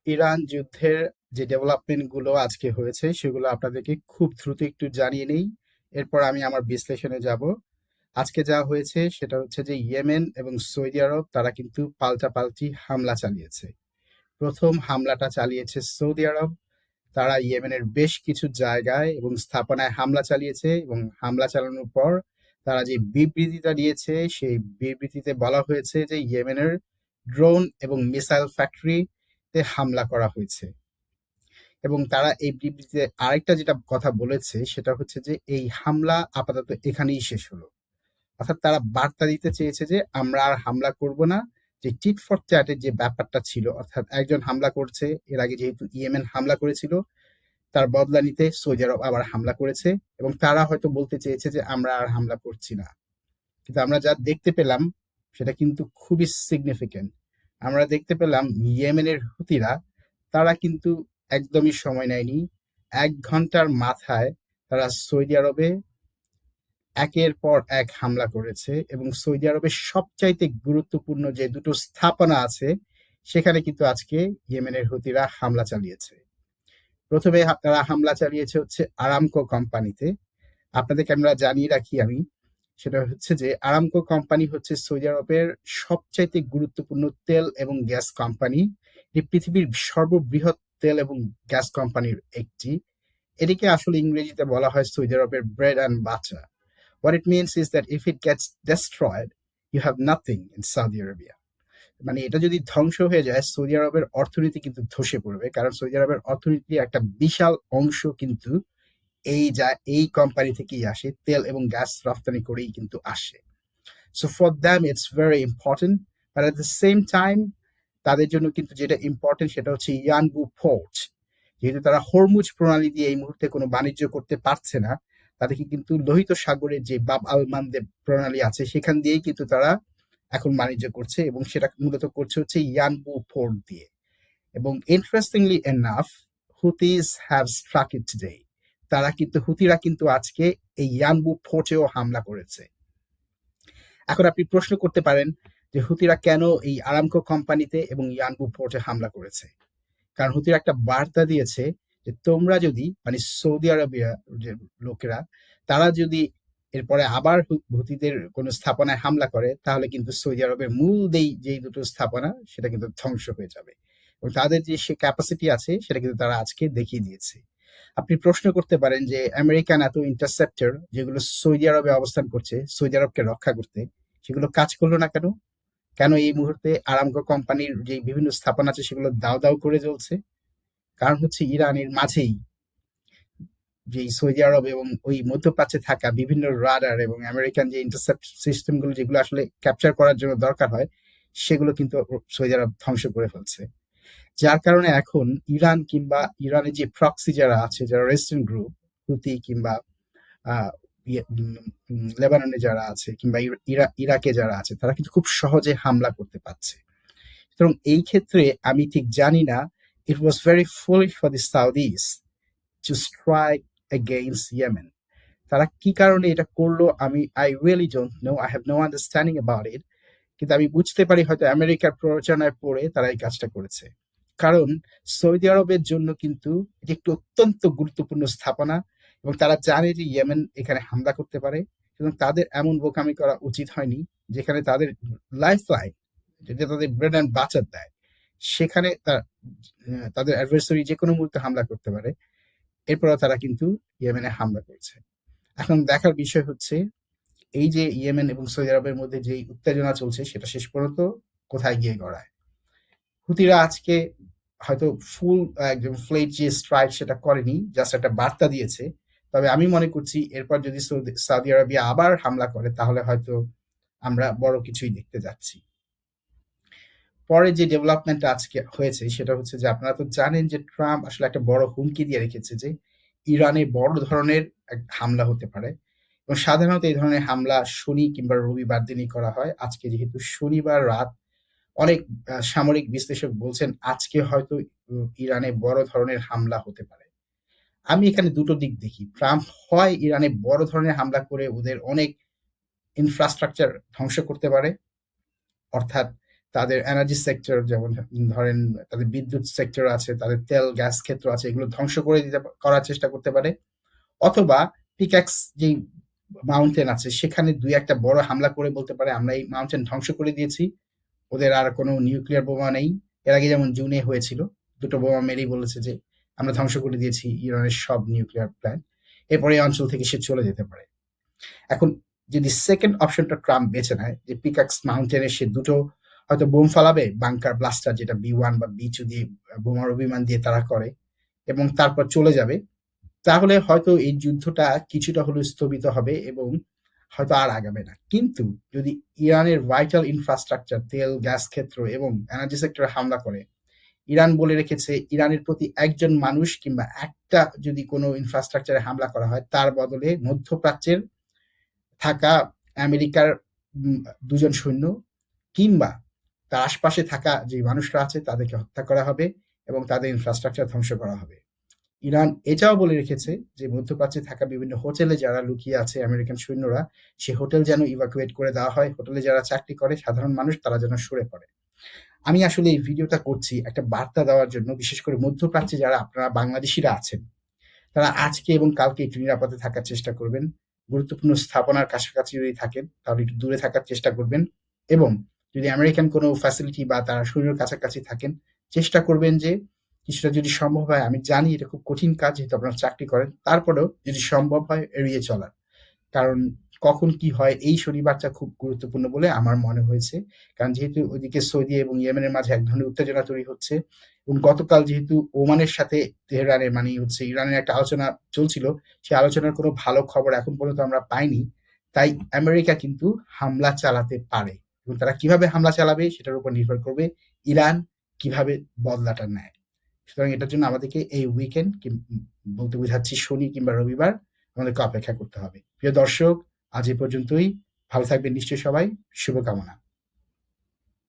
Iran যুদ্ধের যে development গুলো আজকে হয়েছে সেগুলো আপনাদেরকে খুব দ্রুত একটু জানিয়ে নেই। এরপর আমি আমার বিশ্লেষণে যাব। আজকে যা হয়েছে সেটা হচ্ছে যে ইয়েমেন এবং সৌদি আরব তারা কিন্তু পাল্টাপাল্টি হামলা চালিয়েছে। প্রথম হামলাটা চালিয়েছে সৌদি আরব। তারা ইয়েমেনের বেশ কিছু জায়গায় এবং স্থাপনায় হামলা চালিয়েছে এবং হামলা চালানোর পর তারা যে বিবৃতিটা দিয়েছে সেই বিবৃতিতে বলা হয়েছে যে ইয়েমেনের ড্রোন এবং মিসাইল ফ্যাক্টরিতে হামলা করা হয়েছে। এবং তারা এই বিবৃতিতে আরেকটা যেটা কথা বলেছে সেটা হচ্ছে যে এই হামলা আপাতত এখানেই শেষ হলো। অর্থাৎ তারা বার্তা দিতে চেয়েছে যে আমরা আর হামলা করব না। যে টিট ফর ট্যাটের যে ব্যাপারটা ছিল, অর্থাৎ একজন হামলা করছে, এর আগে যেহেতু ইয়েমেন হামলা করেছিল তার বদলা নিতে সৌদি আরব আবার হামলা করেছে এবং তারা হয়তো বলতে চেয়েছে যে আমরা আর হামলা করছি না। কিন্তু আমরা যা দেখতে পেলাম সেটা কিন্তু খুবই সিগনিফিক্যান্ট। আমরা দেখতে পেলাম ইয়েমেনের হুতিরা তারা কিন্তু একদমই সময় নেয়নি। ১ ঘন্টার মাথায় তারা সৌদি আরবে একের পর এক হামলা করেছে এবং সৌদি আরবের সবচাইতে গুরুত্বপূর্ণ যে দুটো স্থাপনা আছে সেখানে কিন্তু আজকে ইয়েমেনের হুতিরা হামলা চালিয়েছে। প্রথমে তারা হামলা চালিয়েছে হচ্ছে আরামকো কোম্পানিতে। আপনাদেরকে আমরা জানিয়ে রাখি আমি, সেটা হচ্ছে যে আরামকো কোম্পানি হচ্ছে সৌদি আরবের সবচাইতে গুরুত্বপূর্ণ তেল এবং গ্যাস কোম্পানি। এটি পৃথিবীর সর্ববৃহৎ তেল এবং গ্যাস কোম্পানির একটি। এটিকে আসলে ইংরেজিতে বলা হয় সৌদি আরবের bread and butter. What it means is that if it gets destroyed, you have nothing in Saudi Arabia. মানে এটা যদি ধ্বংস হয়ে যায় সৌদি আরবের অর্থনীতি কিন্তু ধসে পড়বে, কারণ সৌদি আরবের অর্থনীতির একটা বিশাল অংশ কিন্তু এই কোম্পানি থেকেই আসে, তেল এবং গ্যাস রপ্তানি করেই কিন্তু আসে। So for them it's very important, but at the same time তাদের জন্য কিন্তু যেটা ইম্পর্টেন্ট সেটা হচ্ছে ইয়ানবু পোর্ট। যেহেতু তারা হরমুজ প্রণালী দিয়ে এই মুহূর্তে কোনো বাণিজ্য করতে পারছে না, তাদেরকে কিন্তু লোহিত সাগরের যে বাব আল মানদেব প্রণালী আছে সেখান দিয়েই কিন্তু তারা এখন বাণিজ্য করছে এবং সেটা মূলত করছে হচ্ছে ইয়ানবু পোর্ট দিয়ে। এবং interestingly enough, Houthis have struck it today. হুতিরা কিন্তু আজকে এই ইয়ানবু ফোর্টেও হামলা করেছে। এখন আপনি প্রশ্ন করতে পারেন যে হুতিরা কেন এই আরামকো কোম্পানিতে এবং ইয়ানবু ফোর্টে হামলা করেছে। কারণ হুতিরা একটা বার্তা দিয়েছে যে তোমরা যদি, মানে সৌদি আরবিয়া যে লোকেরা, তারা যদি এরপরে আবার হুতিদের কোনো স্থাপনায় হামলা করে তাহলে কিন্তু সৌদি আরবের মূল যেই দুটো স্থাপনা সেটা কিন্তু ধ্বংস হয়ে যাবে এবং তাদের যে সে ক্যাপাসিটি আছে সেটা কিন্তু তারা আজকে দেখিয়ে দিয়েছে। আপনি প্রশ্ন করতে পারেন যে আমেরিকান এত ইন্টারসেপ্টর যেগুলো সৌদি আরবে অবস্থান করছে সৌদি আরবকে রক্ষা করতে, সেগুলো কাজ করলো না কেন? কেন এই মুহূর্তে আরামকো কোম্পানির যে বিভিন্ন স্থাপনা আছে সেগুলো দাও দাও করে জ্বলছে? কারণ হচ্ছে ইরানের মাঝেই যে সৌদি আরব এবং ওই মধ্যপ্রাচ্যে থাকা বিভিন্ন রাডার এবং আমেরিকান যে ইন্টারসেপ্ট সিস্টেম গুলো যেগুলো আসলে ক্যাপচার করার জন্য দরকার হয় সেগুলো কিন্তু সৌদি আরব ধ্বংস করে ফেলছে। যার কারণে এখন ইরান কিংবা ইরানের যে প্রক্সি যারা আছে, যারা রেজিস্ট্যান্ট গ্রুপ, হুতি কিংবা আহ, লেবাননে যারা আছে কিংবা ইরাকে যারা আছে, তারা কিন্তু খুব সহজে হামলা করতে পারছে। সুতরাং এই ক্ষেত্রে আমি ঠিক জানি না, it was very foolish for the Saudis to strike against Yemen. তারা কি কারণে এটা করলো আমি I really don't know, I have no understanding about it. কিন্তু আমি বুঝতে পারি হয়তো আমেরিকার প্ররোচনায় পড়ে তারা এই কাজটা করেছে। কারণ সৌদি আরবের জন্য কিন্তু এটি একটি অত্যন্ত গুরুত্বপূর্ণ স্থাপনা এবং তারা জানে যে ইয়েমেন এখানে হামলা করতে পারে এবং তাদের এমন বোকামি করা উচিত হয়নি যেখানে তাদের লাইফ লাইন, যেটা তাদের ব্রেড অ্যান্ড বাঁচার দেয়, সেখানে তাদের অ্যাডভার্সারি যে কোনো মুহূর্তে হামলা করতে পারে। এরপরও তারা কিন্তু ইয়েমেনে হামলা করছে। এখন দেখার বিষয় হচ্ছে এই যে ইয়েমেন এবং সৌদি আরবের মধ্যে যে উত্তেজনা চলছে সেটা শেষ পর্যন্ত কোথায় গিয়ে গড়ায়। হুতিরা আজকে হয়তো ফুল একদম ফ্লেজ যে স্ট্রাইক সেটা করেনি, জাস্ট একটা বার্তা দিয়েছে। তবে আমি মনে করছি এরপর যদি সৌদি আরবিয়া আবার হামলা করে তাহলে হয়তো আমরা বড় কিছুই দেখতে যাচ্ছি। পরে যে ডেভেলপমেন্ট আজকে হয়েছে সেটা হচ্ছে যে আপনারা তো জানেন যে ট্রাম্প আসলে একটা বড় হুমকি দিয়ে রেখেছে যে ইরানে বড় ধরনের এক হামলা হতে পারে এবং সাধারণত এই ধরনের হামলা শনি কিংবা রবিবার দিনই করা হয়। আজকে যেহেতু শনিবার রাত, অনেক সামরিক বিশ্লেষক বলছেন আজকে হয়তো ইরানে বড় ধরনের হামলা হতে পারে। আমি এখানে দুটো দিক দেখি। ট্রাম্প হয় ইরানে বড় ধরনের হামলা করে ওদের অনেক ইনফ্রাস্ট্রাকচার ধ্বংস করতে পারে, অর্থাৎ তাদের এনার্জি সেক্টর, যেমন ধরেন তাদের বিদ্যুৎ সেক্টর আছে, তাদের তেল গ্যাস ক্ষেত্র আছে, এগুলো ধ্বংস করে করার চেষ্টা করতে পারে। অথবা পিক্যাক্স যেই মাউন্টেন আছে সেখানে দুই একটা বড় হামলা করে বলতে পারে আমরা এই মাউন্টেন ধ্বংস করে দিয়েছি, ওদের আর কোনো নিউক্লিয়ার বোমা নেই। এর আগে যেমন জুনে হয়েছিল, দুটো বোমা মেরেই বলেছে যে আমরা ধ্বংস করে দিয়েছি ইরানের সব নিউক্লিয়ার প্ল্যান্ট। এরপরে এই অঞ্চল থেকে সে চলে যেতে পারে। এখন যদি সেকেন্ড অপশনটা ট্রাম্প বেছে নেয়, যে পিকাক্স মাউন্টেনে সে দুটো হয়তো বোম ফালাবে, বাংকার ব্লাস্টার যেটা B1 বা B2 দিয়ে বোমার বিমান দিয়ে তারা করে, এবং তারপর চলে যাবে, তাহলে হয়তো এই যুদ্ধটা কিছুটা হলেও স্থগিত হবে এবং হয়তো আর আগাবে না। কিন্তু যদি ইরানের ভাইটাল ইনফ্রাস্ট্রাকচার, তেল গ্যাস ক্ষেত্র এবং এনার্জি সেক্টরে হামলা করে, ইরান বলে রেখেছে ইরানের প্রতি একজন মানুষ কিংবা একটা যদি কোনো ইনফ্রাস্ট্রাকচারে হামলা করা হয়, তার বদলে মধ্যপ্রাচ্যের থাকা আমেরিকার দুজন সৈন্য কিংবা তার আশপাশে থাকা যে মানুষরা আছে তাদেরকে হত্যা করা হবে এবং তাদের ইনফ্রাস্ট্রাকচার ধ্বংস করা হবে। ইরান এটাও বলে রেখেছে যে মধ্যপ্রাচ্যে থাকা বিভিন্ন হোটেলে যারা লুকিয়ে আছে আমেরিকান সৈন্যরা, সে হোটেল যেন ইভাকুয়েট করে দেওয়া হয়। হোটেলে যারা চাকরি করে সাধারণ মানুষ, তারা যেন সরে পড়ে। আমি আসলে এই ভিডিওটা করছি একটা বার্তা দেওয়ার জন্য, বিশেষ করে মধ্যপ্রাচ্যে যারা আপনারা বাংলাদেশিরা আছেন, তারা আজকে এবং কালকে একটু নিরাপদে থাকার চেষ্টা করবেন। গুরুত্বপূর্ণ স্থাপনার কাছাকাছি যদি থাকেন তাহলে একটু দূরে থাকার চেষ্টা করবেন, এবং যদি আমেরিকান কোনো ফ্যাসিলিটি বা তারা শরীরের কাছাকাছি থাকেন, চেষ্টা করবেন যে কিছুটা যদি সম্ভব হয়, আমি জানি এটা খুব কঠিন কাজ যেহেতু আপনারা চাকরি করেন, তারপরেও যদি সম্ভব হয় এড়িয়ে চলার। কারণ কখন কি হয় এই শনিবারটা খুব গুরুত্বপূর্ণ বলে আমার মনে হয়েছে। কারণ যেহেতু ওইদিকে সৌদি এবং ইয়েমেনের মাঝে এক ধরনের উত্তেজনা তৈরি হচ্ছে, এবং গতকাল যেহেতু ওমানের সাথে তেহরানের মানে হচ্ছে ইরানের একটা আলোচনা চলছিল, সেই আলোচনার কোনো ভালো খবর এখন পর্যন্ত আমরা পাইনি। তাই আমেরিকা কিন্তু হামলা চালাতে পারে, এবং তারা কিভাবে হামলা চালাবে সেটার উপর নির্ভর করবে ইরান কিভাবে বদলাটা নেয়। সুতরাং এটার জন্য আমাদেরকে এই উইকেন্ড, বলতে বোঝাচ্ছি শনি কিংবা রবিবার, আমাদেরকে অপেক্ষা করতে হবে। প্রিয় দর্শক, আজ এ পর্যন্তই। ভালো থাকবেন নিশ্চয়ই সবাই। শুভকামনা।